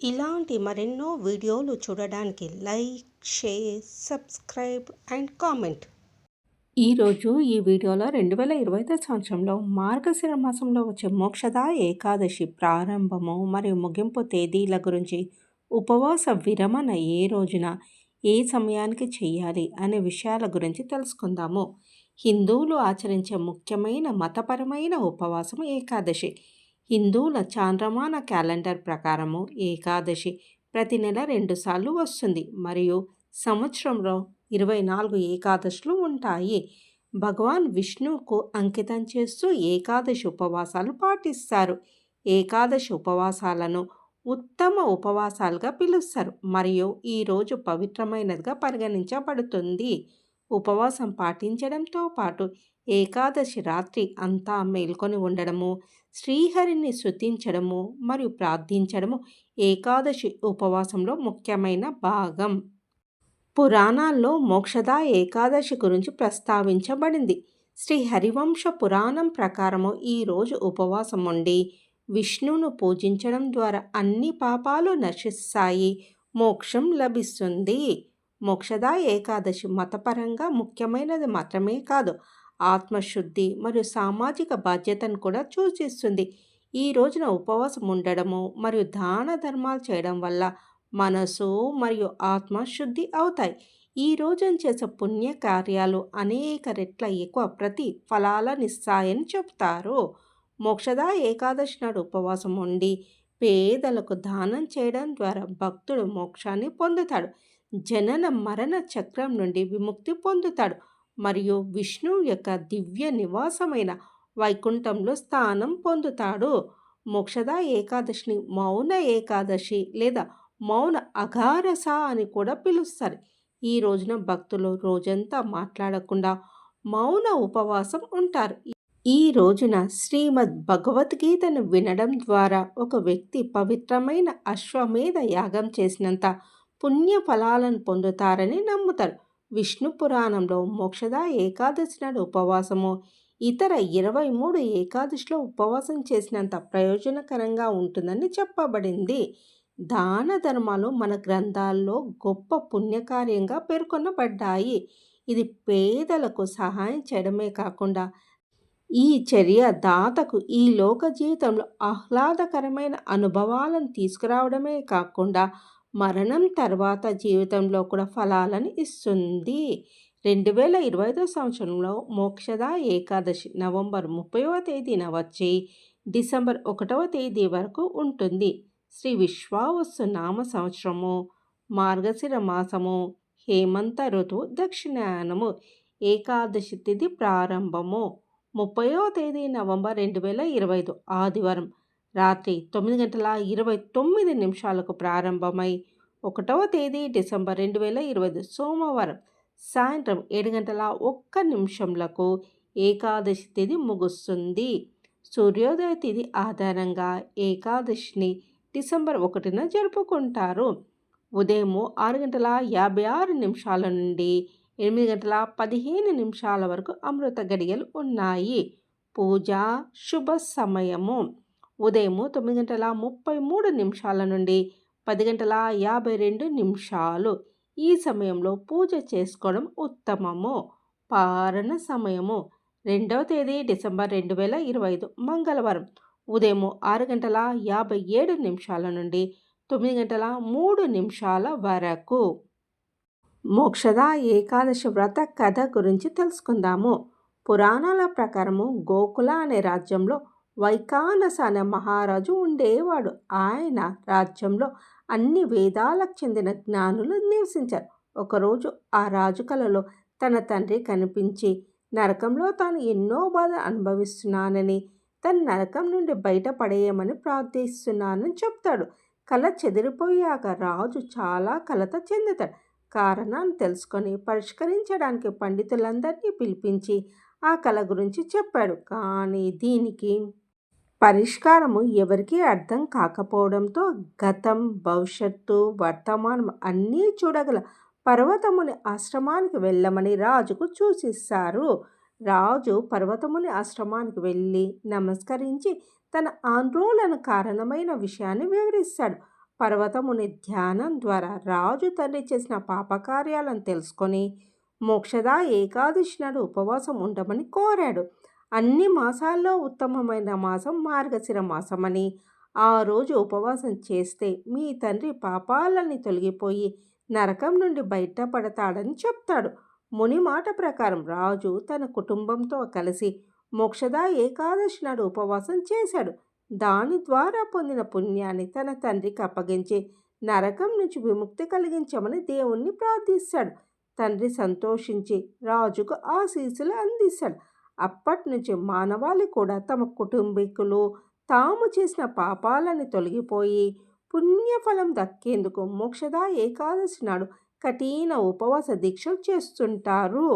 ఇలాంటి మరెన్నో వీడియోలు చూడడానికి like, share, subscribe and comment. ఈరోజు ఈ వీడియోలో 2025 సంవత్సరంలో మార్గశిర మాసంలో వచ్చే మోక్షద ఏకాదశి ప్రారంభము మరియు ముగింపు తేదీల గురించి, ఉపవాస విరమణ ఏ రోజున ఏ సమయానికి చేయాలి అనే విషయాల గురించి తెలుసుకుందాము. హిందువులు ఆచరించే ముఖ్యమైన మతపరమైన ఉపవాసం ఏకాదశి. హిందువుల చాంద్రమాన క్యాలెండర్ ప్రకారము ఏకాదశి ప్రతి నెల 2 సార్లు వస్తుంది మరియు సంవత్సరంలో 24 ఏకాదశులు ఉంటాయి. భగవాన్ విష్ణువుకు అంకితం చేస్తూ ఏకాదశి ఉపవాసాలు పాటిస్తారు. ఏకాదశి ఉపవాసాలను ఉత్తమ ఉపవాసాలుగా పిలుస్తారు మరియు ఈరోజు పవిత్రమైనదిగా పరిగణించబడుతుంది. ఉపవాసం పాటించడంతో పాటు ఏకాదశి రాత్రి అంతా మేల్కొని ఉండడము, శ్రీహరిని స్తుతించడము మరియు ప్రార్థించడము ఏకాదశి ఉపవాసంలో ముఖ్యమైన భాగం. పురాణాల్లో మోక్షద ఏకాదశి గురించి ప్రస్తావించబడింది. శ్రీ హరివంశ పురాణం ప్రకారము ఈరోజు ఉపవాసం ఉండి విష్ణువును పూజించడం ద్వారా అన్ని పాపాలు నశిస్తాయి, మోక్షం లభిస్తుంది. మోక్షద ఏకాదశి మతపరంగా ముఖ్యమైనది మాత్రమే కాదు, ఆత్మశుద్ధి మరియు సామాజిక బాధ్యతను కూడా సూచిస్తుంది. ఈ రోజున ఉపవాసం ఉండడము మరియు దాన ధర్మాలు చేయడం వల్ల మనసు మరియు ఆత్మ శుద్ధి అవుతాయి. ఈ రోజున చేసే పుణ్య కార్యాలు అనేక రెట్ల ఎక్కువ ప్రతి ఫలాలనిస్తాయని చెబుతారు. మోక్షద ఏకాదశి నాడు ఉపవాసం ఉండి పేదలకు దానం చేయడం ద్వారా భక్తుడు మోక్షాన్ని పొందుతాడు, జనన మరణ చక్రం నుండి విముక్తి పొందుతాడు మరియు విష్ణువు యొక్క దివ్య నివాసమైన వైకుంఠంలో స్థానం పొందుతాడు. మోక్షద ఏకాదశిని మౌన ఏకాదశి లేదా మౌన అఘారస అని కూడా పిలుస్తారు. ఈ రోజున భక్తులు రోజంతా మాట్లాడకుండా మౌన ఉపవాసం ఉంటారు. ఈ రోజున శ్రీమద్ భగవద్గీతను వినడం ద్వారా ఒక వ్యక్తి పవిత్రమైన అశ్వమేధ యాగం చేసినంత పుణ్య ఫలాలను పొందుతారని నమ్ముతారు. విష్ణు పురాణంలో మోక్షద ఏకాదశి నాడు ఉపవాసము ఇతర 23 ఏకాదశిలో ఉపవాసం చేసినంత ప్రయోజనకరంగా ఉంటుందని చెప్పబడింది. దాన ధర్మాలు మన గ్రంథాల్లో గొప్ప పుణ్యకార్యంగా పేర్కొనబడ్డాయి. ఇది పేదలకు సహాయం చేయడమే కాకుండా ఈ చర్య దాతకు ఈ లోక జీవితంలో ఆహ్లాదకరమైన అనుభవాలను తీసుకురావడమే కాకుండా మరణం తర్వాత జీవితంలో కూడా ఫలాలను ఇస్తుంది. 2025 సంవత్సరంలో మోక్షద ఏకాదశి నవంబర్ 30వ తేదీన వచ్చి డిసెంబర్ 1వ తేదీ వరకు ఉంటుంది. శ్రీ విశ్వావసు నామ సంవత్సరము, మార్గశిర మాసము, హేమంత ఋతువు దక్షిణాయనము. ఏకాదశి తిథి ప్రారంభము 30వ తేదీ నవంబర్ 2025 ఆదివారం రాత్రి 9:29 ప్రారంభమై 1వ తేదీ డిసెంబర్ 2025 సోమవారం సాయంత్రం 7:01 ఏకాదశి తిథి ముగుస్తుంది. సూర్యోదయ తిథి ఆధారంగా ఏకాదశిని డిసెంబర్ 1న జరుపుకుంటారు. ఉదయం 6:56 నుండి 8:15 వరకు అమృత గడియలు ఉన్నాయి. పూజ శుభ సమయము ఉదయం 9:33 నుండి 10:52. ఈ సమయంలో పూజ చేసుకోవడం ఉత్తమము. పారణ సమయము 2వ తేదీ డిసెంబర్ 2025 మంగళవారం ఉదయం 6:57 నుండి 9:03 వరకు. మోక్షద ఏకాదశి వ్రత కథ గురించి తెలుసుకుందాము. పురాణాల ప్రకారము గోకుల అనే రాజ్యంలో వైకానస అనే మహారాజు ఉండేవాడు. ఆయన రాజ్యంలో అన్ని వేదాలకు చెందిన జ్ఞానులు నివసించారు. ఒకరోజు ఆ రాజు కలలో తన తండ్రి కనిపించి నరకంలో తాను ఎన్నో బాధ అనుభవిస్తున్నానని, తన నరకం నుండి బయటపడేయమని ప్రార్థిస్తున్నానని చెప్తాడు. కళ చెదిరిపోయాక రాజు చాలా కలత చెందుతాడు. కారణాన్ని తెలుసుకొని పరిష్కరించడానికి పండితులందరినీ పిలిపించి ఆ కళ గురించి చెప్పాడు. కానీ దీనికి పరిష్కారము ఎవరికీ అర్థం కాకపోవడంతో గతం, భవిష్యత్తు, వర్తమానం అన్నీ చూడగల పర్వతముని ఆశ్రమానికి వెళ్ళమని రాజుకు సూచిస్తారు. రాజు పర్వతముని ఆశ్రమానికి వెళ్ళి నమస్కరించి తన ఆందోళన కారణమైన విషయాన్ని వివరిస్తాడు. పర్వతముని ధ్యానం ద్వారా రాజు తండ్రి చేసిన పాపకార్యాలను తెలుసుకొని మోక్షదా ఏకాదశి నాడు ఉపవాసం ఉండమని కోరాడు. అన్ని మాసాల్లో ఉత్తమమైన మాసం మార్గశిర మాసమని, ఆ రోజు ఉపవాసం చేస్తే మీ తండ్రి పాపాలన్నీ తొలగిపోయి నరకం నుండి బయటపడతాడని చెప్తాడు. ముని మాట ప్రకారం రాజు తన కుటుంబంతో కలిసి మోక్షదా ఏకాదశి నాడు ఉపవాసం చేశాడు. దాని ద్వారా పొందిన పుణ్యాన్ని తన తండ్రికి అప్పగించి నరకం నుంచి విముక్తి కలిగించమని దేవుణ్ణి ప్రార్థిస్తాడు. తండ్రి సంతోషించి రాజుకు ఆశీస్సులు అందిస్తాడు. అప్పటి నుంచి మానవాళి కూడా తమ కుటుంబీకులు తాము చేసిన పాపాలని తొలగిపోయి పుణ్యఫలం దక్కేందుకు మోక్షదా ఏకాదశి నాడు కఠిన ఉపవాస దీక్షలు చేస్తుంటారు.